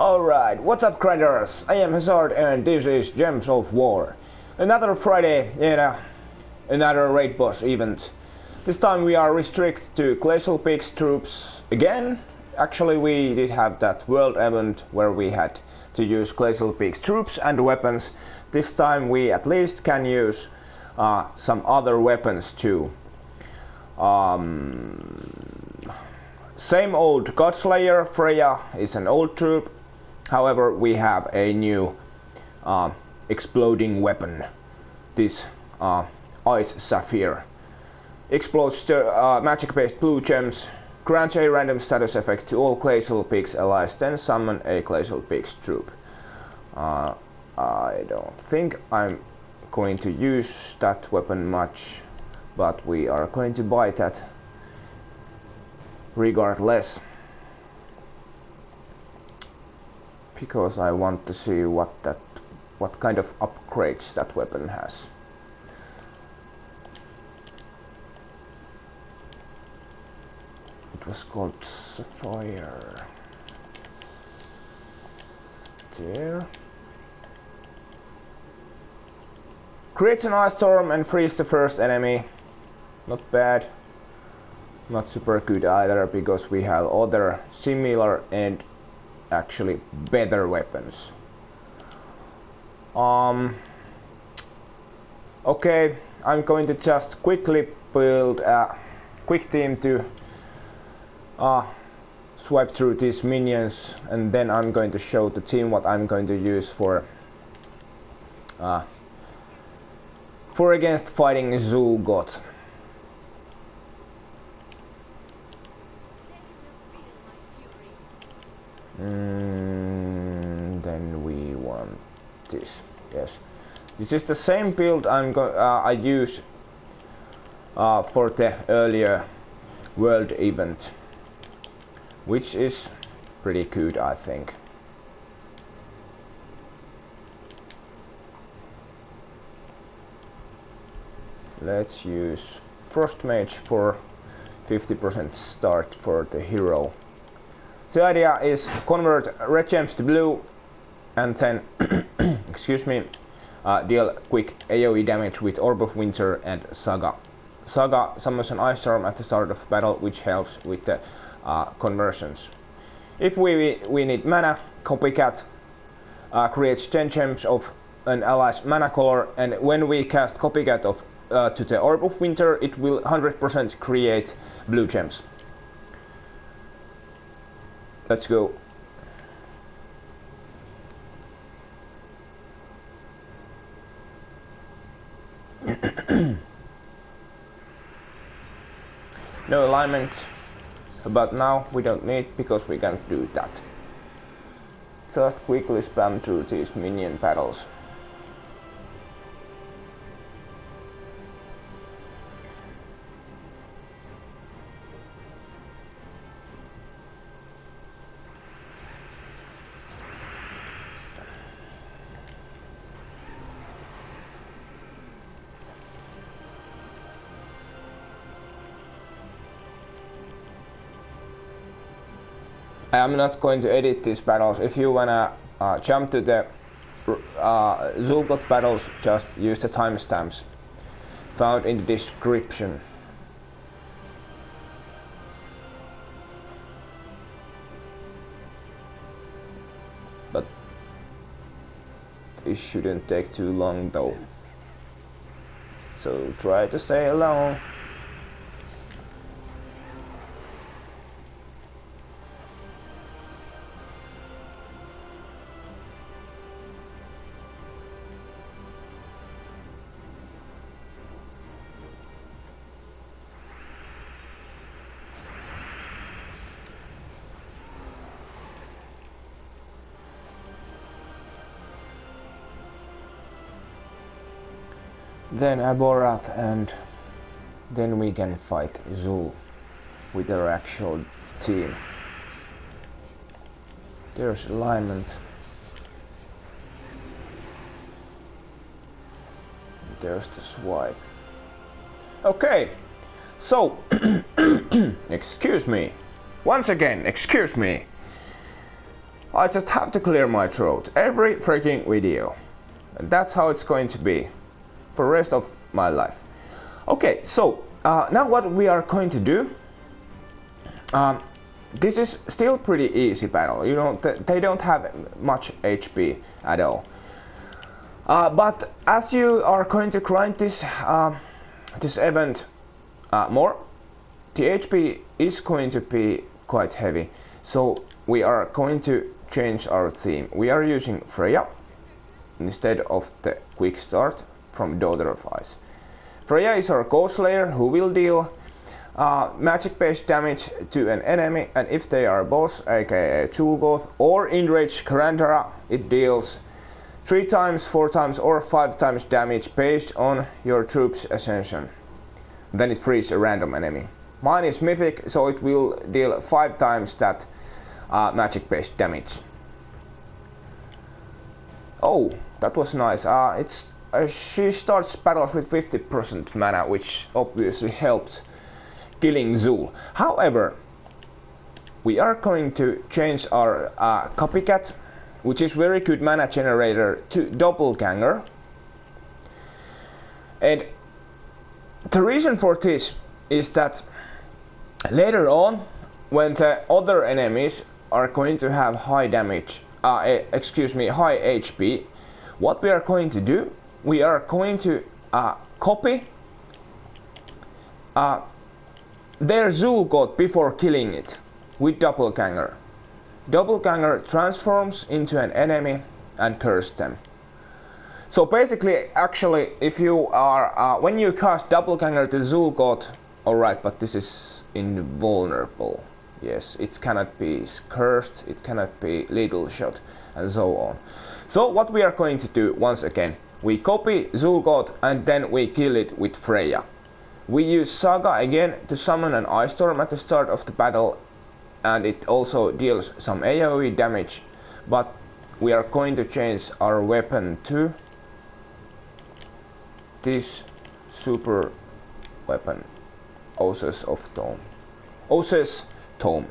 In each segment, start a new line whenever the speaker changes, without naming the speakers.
Alright, what's up grinders? I am Hazard and this is Gems of War. Another Friday in another raid boss event. This time we are restricted to Glacial Peaks troops again. Actually we did have that world event where we had to use Glacial Peaks troops and weapons. This time we at least can use some other weapons too. Same old Godslayer, Freya is an old troop. However, we have a new exploding weapon. This Ice Sapphire. Explodes magic-based blue gems, grants a random status effect to all Glacial Peaks allies, then summon a Glacial Peaks troop. I don't think I'm going to use that weapon much, but we are going to buy that regardless. Because I want to see what kind of upgrades that weapon has. It was called Sapphire. There. Creates an ice storm and frees the first enemy. Not bad. Not super good either, because we have other similar and actually better weapons. Okay, I'm going to just quickly build a quick team to swipe through these minions, and then I'm going to show the team what I'm going to use for against fighting Zul'Goth. Then we want this. Yes, this is the same build I use for the earlier world event, which is pretty good, I think. Let's use Frost Mage for 50% start for the hero. The idea is convert red gems to blue and then excuse me, deal quick AoE damage with Orb of Winter and Saga. Saga summons an ice storm at the start of battle, which helps with the conversions. If we need mana, Copycat creates 10 gems of an ally's mana color, and when we cast Copycat to the Orb of Winter, it will 100% create blue gems. Let's go. No alignment, but now we don't need, because we can't do that. Just quickly spam through these minion battles. I'm not going to edit these battles. If you wanna jump to the Zul'Goth battles, just use the timestamps found in the description. But this shouldn't take too long though. So try to stay alone. Then Aborath, and then we can fight Zul with our actual team. There's alignment. There's the swipe. Okay, so excuse me. Once again, excuse me. I just have to clear my throat every freaking video. And that's how it's going to be for the rest of my life. Okay, so now what we are going to do, this is still pretty easy battle. You know, they don't have much HP at all. But as you are going to grind this this event more, the HP is going to be quite heavy. So we are going to change our theme. We are using Freya instead of the quick start from Daughter of Ice. Freya is our Ghost Slayer who will deal magic based damage to an enemy, and if they are boss, aka Zul'Goth or Enraged Grandara, it deals 3 times, 4 times or 5 times damage based on your troops' ascension. Then it frees a random enemy. Mine is mythic, so it will deal 5 times that magic based damage. Oh, that was nice. She starts battles with 50% mana, which obviously helps killing Zul. However, we are going to change our Copycat, which is very good mana generator, to Doppelganger. And the reason for this is that later on, when the other enemies are going to have high damage, high HP, what we are going to do, we are going to copy their Zul'Goth before killing it with Doppelganger. Doppelganger transforms into an enemy and curses them. So basically, actually, if you are when you cast Doppelganger to Zul'Goth, alright, but this is invulnerable. Yes, it cannot be cursed, it cannot be lethal shot, and so on. So what we are going to do once again, we copy Zul'Goth and then we kill it with Freya. We use Saga again to summon an Ice Storm at the start of the battle, and it also deals some AoE damage, but we are going to change our weapon to this super weapon, Osses Tome.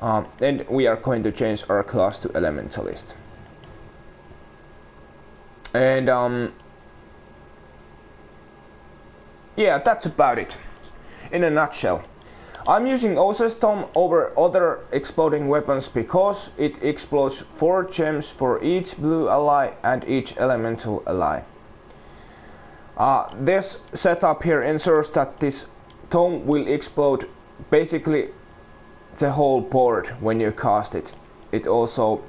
And we are going to change our class to Elementalist. And yeah, that's about it in a nutshell. I'm using Osses Tome over other exploding weapons because it explodes 4 gems for each blue ally and each elemental ally. This setup here ensures that this tome will explode basically the whole board when you cast it. It also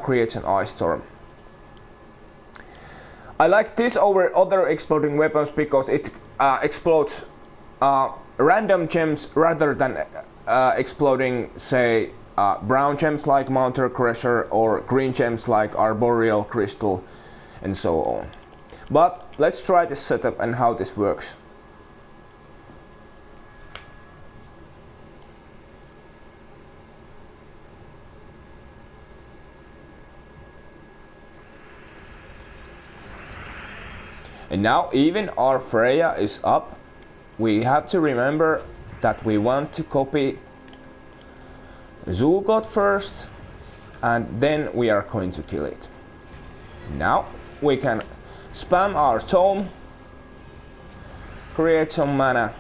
creates an ice storm. I like this over other exploding weapons because it explodes random gems rather than exploding, say, brown gems like Mounter Crusher or green gems like Arboreal Crystal and so on. But let's try this setup and how this works. And now even our Freya is up, we have to remember that we want to copy Zul'Goth first, and then we are going to kill it. Now we can spam our tome, create some mana,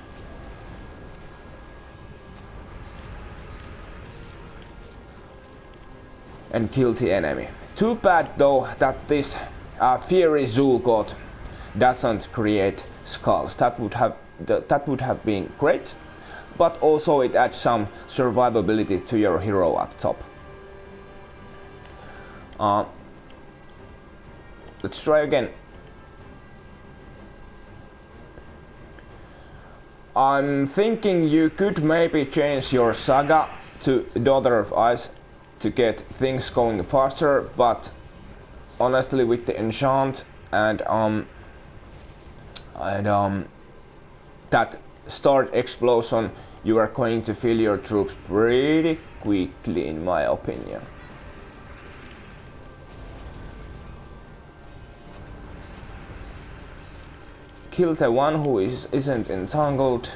and kill the enemy. Too bad though that this Fiery Zul'Goth doesn't create skulls. That would have been great, but also it adds some survivability to your hero up top. Let's try again. I'm thinking you could maybe change your Saga to Daughter of Ice to get things going faster, but honestly with the enchant and that start explosion, you are going to fill your troops pretty quickly, in my opinion. Kill the one who isn't entangled.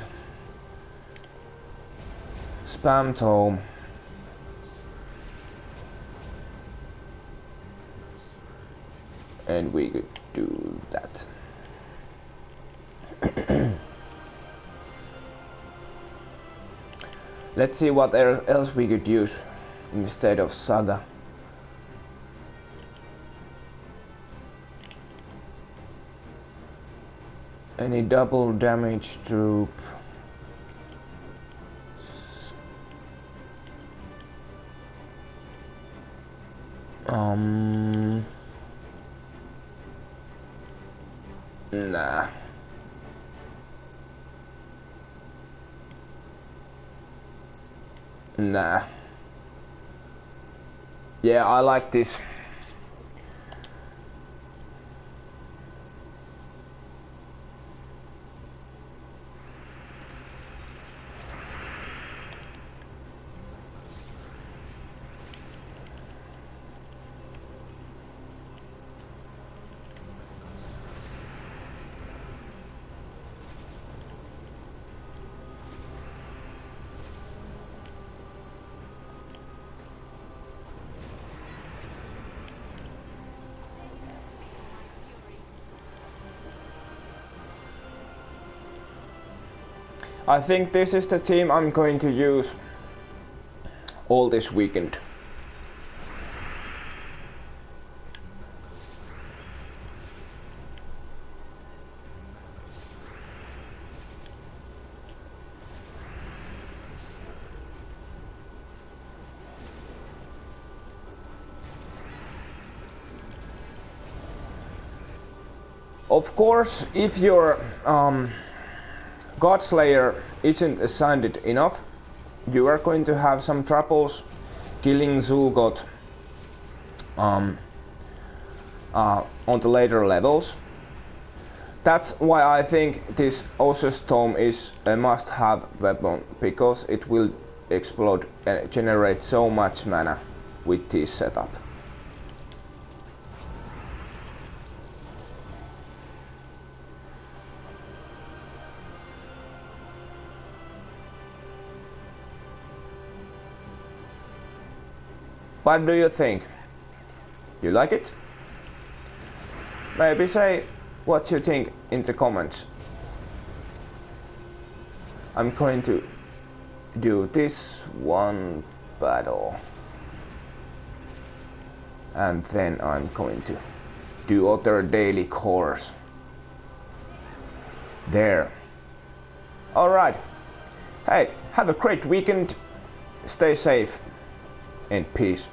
Spam tome. and we could do that. Let's see what else we could use instead of Saga. Any double damage troop? Nah. Nah. Yeah, I like this. I think this is the team I'm going to use all this weekend. Of course, if your Godslayer isn't assigned enough, you are going to have some troubles killing Zul'Gott on the later levels. That's why I think this Ossus Tome is a must-have weapon, because it will explode and generate so much mana with this setup. What do you think? You like it? Maybe say what you think in the comments. I'm going to do this one battle. And then I'm going to do other daily cores. There. Alright. Hey, have a great weekend. Stay safe and peace.